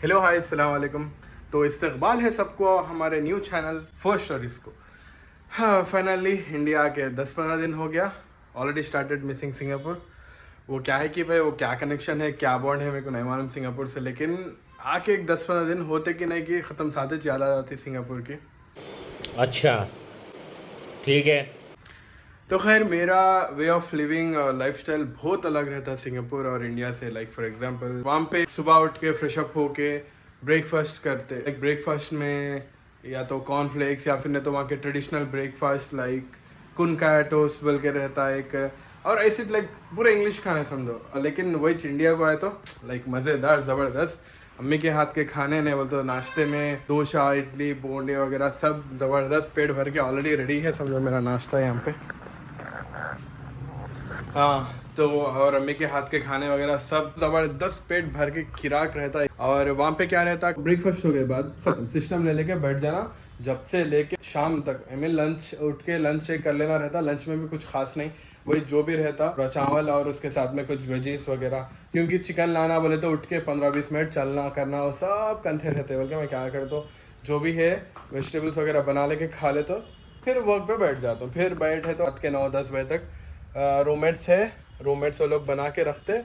Hello hi अस्सलाम वालेकुम। तो इस्तकबाल है सबको हमारे न्यू चैनल फर्स्ट स्टोरीज को। हाँ, फाइनली इंडिया के 10-15 दिन हो गया। Already started missing Singapore. वो क्या है कि भाई वो क्या कनेक्शन है, क्या बॉन्ड है, मेरे को नहीं मालूम सिंगापुर से, लेकिन आके एक 10-15 दिन होते कि नहीं कि ख़त्म साथ याद आ जाती सिंगापुर की। अच्छा, ठीक है। तो खैर मेरा वे ऑफ लिविंग लाइफस्टाइल बहुत अलग रहता है सिंगापुर और इंडिया से। लाइक फॉर एग्जांपल वहाँ पे सुबह उठ के फ्रेश अप होके ब्रेकफास्ट करते। लाइक ब्रेकफास्ट में या तो कॉर्नफ्लेक्स या फिर नहीं तो वहाँ के ट्रेडिशनल ब्रेकफास्ट लाइक कुनका टोस्ट बोल के रहता है एक, और ऐसे लाइक पूरे इंग्लिश खाने समझो। लेकिन वही इंडिया को आए तो लाइक मज़ेदार ज़बरदस्त अम्मी के हाथ के खाने नहीं बोलते तो नाश्ते में डोसा इडली बोंडे वगैरह सब ज़बरदस्त पेट भर के ऑलरेडी रेडी है समझो मेरा नाश्ता यहाँ पे। हाँ, तो और अम्मी के हाथ के खाने वगैरह सब ज़बरदस्त पेट भर के खिराक रहता है। और वहाँ पे क्या रहता है, ब्रेकफास्ट हो गए बाद ख़त्म सिस्टम ले लेके बैठ जाना जब से लेके शाम तक। आई मीन लंच उठ के लंच चेक कर लेना रहता। लंच में भी कुछ खास नहीं, वही जो भी रहता चावल और उसके साथ में कुछ वेजीज वगैरह, क्योंकि चिकन लाना बोले तो उठ के 15-20 मिनट चलना करना वो सब कंथे रहते। बोल के मैं क्या करता हूँ, जो भी है वेजिटेबल्स वगैरह बना लेके खा लेता हूँ, फिर वर्क पे बैठ जाता हूँ। फिर बैठे तो रात के 9-10 बजे तक रूममेट्स है, रूममेट्स वो लोग बना के रखते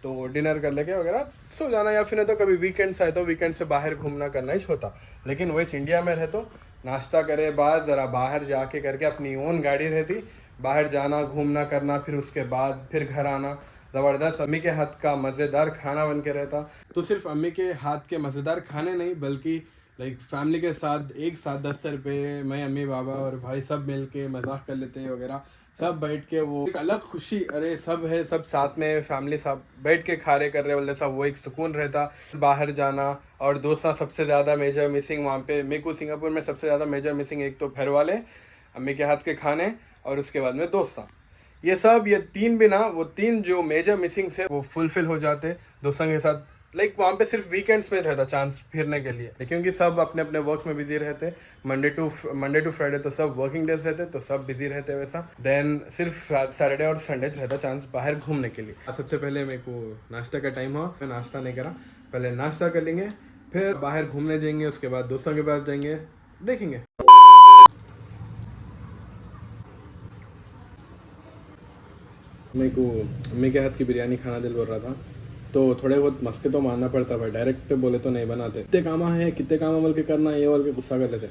तो डिनर कर लेके वगैरह सो जाना, या फिर नहीं तो कभी वीकेंड्स आए तो वीकेंड से बाहर घूमना करना ही होता। लेकिन वही इंडिया में रहे तो नाश्ता करे बाद ज़रा बाहर जाके करके अपनी ओन गाड़ी रहती, बाहर जाना घूमना करना, फिर उसके बाद फिर घर आना। ज़बरदस्त अम्मी के हाथ का मज़ेदार खाना बन के रहता। तो सिर्फ अम्मी के हाथ के मज़ेदार खाने नहीं बल्कि लाइक फैमिली के साथ एक साथ 10 रुपये मैं अम्मी बाबा और भाई सब मिल के मजाक कर लेते हैं वगैरह, सब बैठ के वो एक अलग खुशी। अरे सब है, सब साथ में फैमिली सब बैठ के खा रहे कर रहे बोले सब, वो एक सुकून रहता। बाहर जाना और दोस्त सबसे ज़्यादा मेजर मिसिंग वहाँ पे मेरे को सिंगापुर में सबसे ज़्यादा मेजर मिसिंग एक तो घर वाले, अम्मी के हाथ के खाने और उसके बाद में दोस्त। ये सब ये तीन बिना वो तीन जो मेजर मिसिंग है वो फुलफिल हो जाते दोस्तों के साथ। लाइक वहाँ पे सिर्फ वीकेंड्स में रहता चांस फिरने के लिए, क्योंकि सब अपने अपने वर्क्स में बिजी रहते। मंडे टू फ्राइडे तो सब वर्किंग डेज रहते तो सब बिजी रहते वैसा। देन सिर्फ सैटरडे और संडे रहता चांस बाहर घूमने के लिए। सबसे पहले मेरे को नाश्ता का टाइम हुआ, मैं नाश्ता नहीं करा, पहले नाश्ता कर लेंगे फिर बाहर घूमने जाएंगे, उसके बाद दोस्तों के पास जाएंगे, देखेंगे। मेरे को अम्मी के हाथ की बिरयानी खाना दिल बोल रहा था तो थोड़े बहुत मस्के तो मारना पड़ता भाई, डायरेक्ट बोले तो नहीं बनाते। कितने काम बोल के करना ये बोल के गुस्सा कर लेते।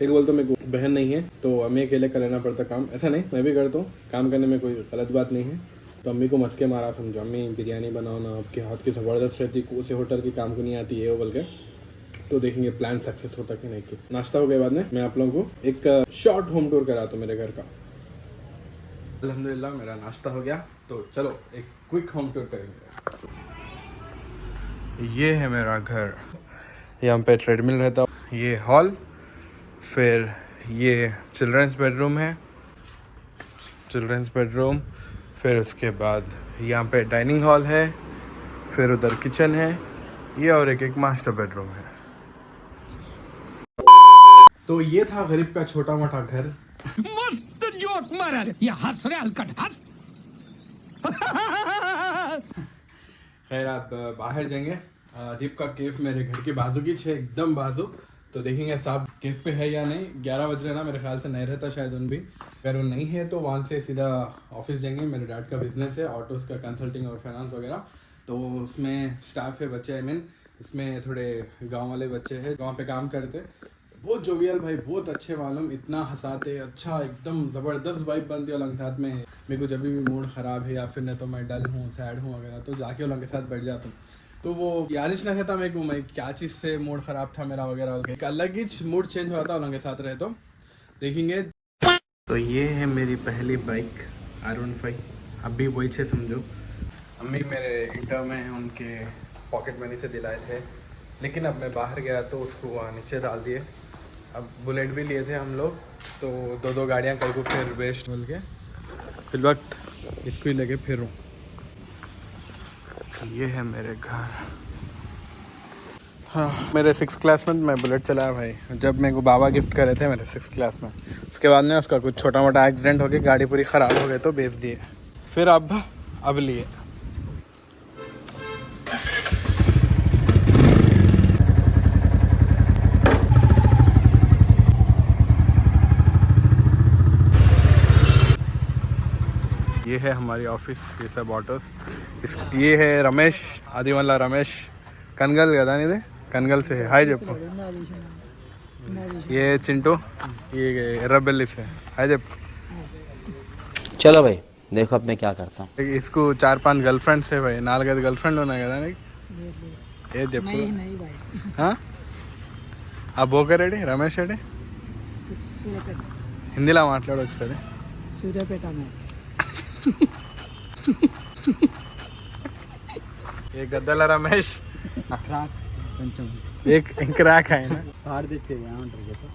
एक बोल तो मेरे को बहन नहीं है तो अम्मी अकेले कर लेना पड़ता काम, ऐसा नहीं मैं भी करता हूँ, काम करने में कोई गलत बात नहीं है। तो अम्मी को मस्के मारा समझो, अम्मी बिरयानी बनाओ ना, आपके हाथ की ज़बरदस्त रहती, उसे होटल की काम को नहीं आती है वो बोल के। तो देखेंगे प्लान सक्सेस होता कि नहीं। नाश्ता हो गए बाद में मैं आप लोगों को एक शॉर्ट होम टूर कराता हूँ मेरे घर का। अल्हम्दुलिल्लाह मेरा नाश्ता हो गया, तो चलो एक क्विक होम टूर करेंगे। ये है मेरा घर, यहाँ पे ट्रेडमिल रहता, ये हॉल, फिर ये चिल्ड्रंस बेडरूम, फिर उसके बाद यहाँ पे डाइनिंग हॉल है, फिर उधर किचन है ये, और एक मास्टर बेडरूम है। तो ये था गरीब का छोटा मोटा घर। मस्त जोक मारा रे, ये हंस रे हलकट हंस। खैर आप बाहर जाएंगे, दीप का केफ मेरे घर के बाजू की है, एकदम बाजू। तो देखेंगे साहब केफ पे है या नहीं। 11 बज रहे ना, मेरे ख्याल से नहीं रहता शायद उन भी। अगर वो नहीं है तो वहाँ से सीधा ऑफिस जाएंगे। मेरे डैड का बिजनेस है ऑटोज़ का, कंसल्टिंग और फाइनेंस वगैरह, तो उसमें स्टाफ है बच्चे, आई मीन इसमें थोड़े गाँव वाले बच्चे हैं वहाँ पे काम करते। बहुत जोवियल भाई, बहुत अच्छे मालूम, इतना हंसाते, अच्छा एकदम ज़बरदस्त वाइब बनती है उनके साथ में। मेरे को जब भी मूड ख़राब है या फिर नहीं तो मैं डल हूँ सैड हूँ वगैरह, तो जाके उनके साथ बैठ जाता हूँ। तो वो यारिश ना कहता मेरे को मैं क्या चीज़ से मूड ख़राब था मेरा वगैरह वगैरह, एक अलग ही मूड चेंज होता है उनके साथ रहे तो देखेंगे। तो ये है मेरी पहली बाइक R15, अभी वही छे समझो। अम्मी मेरे इंटर में उनके पॉकेट मनी से दिलाए थे, लेकिन अब मैं बाहर गया तो उसको वहाँ नीचे डाल दिए। अब बुलेट भी लिए थे हम लोग, तो दो गाड़ियाँ कल को फिर वेस्ट बोल के फिर वक्त इसको ही लेके फिरूँ। ये है मेरे घर। हाँ, मेरे 6th क्लास में मैं बुलेट चलाया भाई, जब मेरे को बाबा गिफ्ट करे थे मेरे 6th क्लास में। उसके बाद में उसका कुछ छोटा मोटा एक्सीडेंट हो गया, गाड़ी पूरी ख़राब हो गई तो बेच दिए, फिर अब लिए। है हमारी ऑफिस, ये सब ऑटोस। ये है रमेश, आदिमल्ला रमेश, कनगल गदा नहीं दे, कनगल से है। हाय जप्पू। ये चिंटू, ये एर्रबेल्ली से। हाय जप्पू। चलो भाई देखो अब मैं क्या करता हूँ। इसको 4-5 गर्लफ्रेंड से भाई, 4-5 गर्लफ्रेंड होना కదా నీకు? ఏ చెప్పు. नहीं भाई ఆ broker ready, Ramesh ready, Suryapet హిందీలో మాట్లాడు ఒకసారి. सूर्यापेट में ఏ గద్దల రమేష్, కొంచెం ఇంక రాక ఆయన. పాడు తెచ్చేది ఏమంటారు చెప్పు.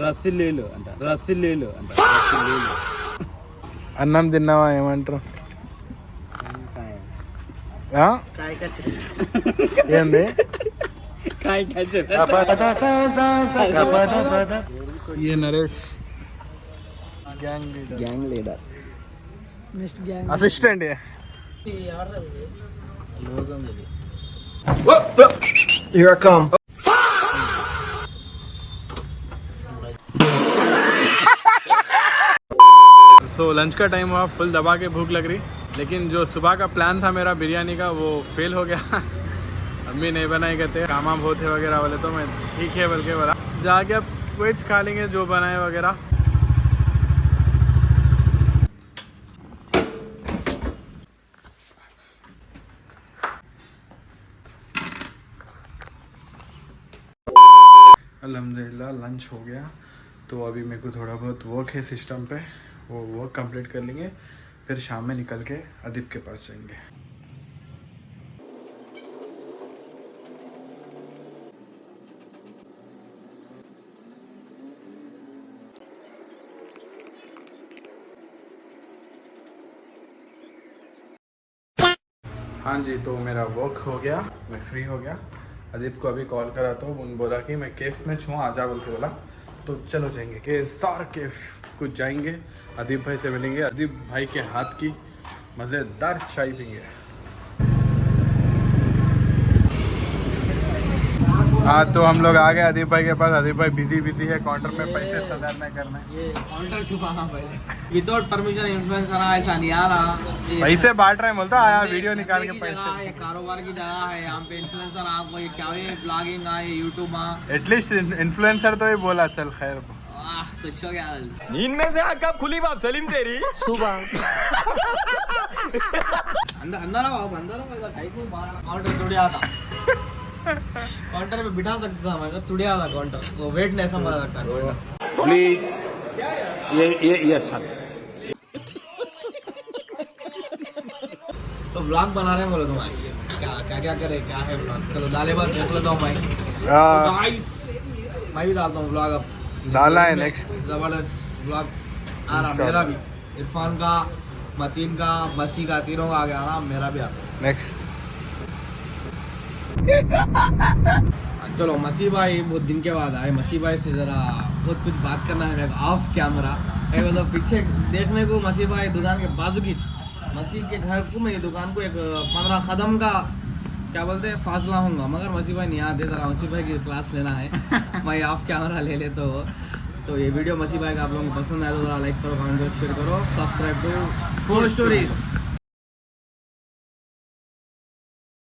రసిల్లేలు అంట, రసిల్లేలు అంట, రసిల్లేలు. అన్నం తిన్నావా ఏమంటారు? ఆ? ఏంది? ये Naresh, gang leader, gang leader. Next gang assistant है. Here I come. So lunch का टाइम हुआ, फुल दबा के भूख लग रही, लेकिन जो सुबह का प्लान था मेरा बिरयानी का वो फेल हो गया. अम्मी नहीं बनाई कहते, काम बहुत है वगैरह बोले, तो मैं ठीक है बल्कि बोला जाके अब वेज खा लेंगे जो बनाए वगैरह. अल्हम्दुलिल्लाह लंच हो गया. तो अभी मेरे को थोड़ा बहुत वर्क है सिस्टम पे, वो वर्क कंप्लीट कर लेंगे, फिर शाम में निकल के अदीब के पास जाएंगे. हाँ जी, तो मेरा वर्क हो गया, मैं फ्री हो गया. अदीब को अभी कॉल करा तो उन बोला कि मैं केफ में छूँ, आजा बोल के बोला. तो चलो जाएंगे के सार केफ कुछ जाएंगे, अदीब भाई से मिलेंगे, अदीब भाई के हाथ की मज़ेदार चाय पीएंगे. हाँ तो हम लोग आ गए अदीब भाई के पास. अदीब भाई बिजी है, काउंटर में पैसे सदारना करना. ये काउंटर छुपाना पहले विदाउट परमिशन इन्फ्लुएंसर ऐसा नहीं आ रहा. पैसे बांट रहे हैं बोलता, आया वीडियो निकाल के पैसे. ये कारोबार की जगह है, यहाँ पे इन्फ्लुएंसर आप ये क्या है, ब्लॉगिंग है, यूट्यूब है. एटलीस्ट इन्फ्लुएंसर तो ही बोला, चल खैर. खुश हो गया. नींद में से आग कब खुली बाप सलीम तेरी? सुबह अंदर आओ अंदर आओ. इधर कहीं को बाहर काउंटर टूटा था. काउंटर पे बिठा सकता था मैं, टूटा था काउंटर, वो वेट नहीं संभाल सकता. प्लीज ये अच्छा तो ब्लॉग बना रहे हैं बोलो तुम आज क्या करे, क्या है ब्लॉग. चलो दाले बात देख लेता हूँ मैं. गाइस मैं भी डालता हूँ ब्लॉग अब. डाला है नेक्स्ट जबरदस्त ब्लॉग आ रहा मेरा भी, इरफान का, मतीन का, मसी का, तीनों का आ गया ना, मेरा भी आता. नेक्स्ट. चलो मसी भाई बहुत दिन के बाद आए. मसी भाई से ज़रा बहुत कुछ बात करना है मेरे को ऑफ कैमरा. मतलब पीछे देखने को मसी भाई दुकान के बाजू की, मसी के घर को मेरी दुकान को एक 15 कदम का क्या बोलते हैं फासला होगा, मगर मसी भाई नहीं आते. ज़रा मसी भाई की क्लास लेना है. मैं ऑफ कैमरा ले ले. तो ये वीडियो मसी भाई का आप लोगों को पसंद आया तो ज़रा लाइक करो, कमेंट करो, शेयर करो, सब्सक्राइब टू 4 स्टोरीज.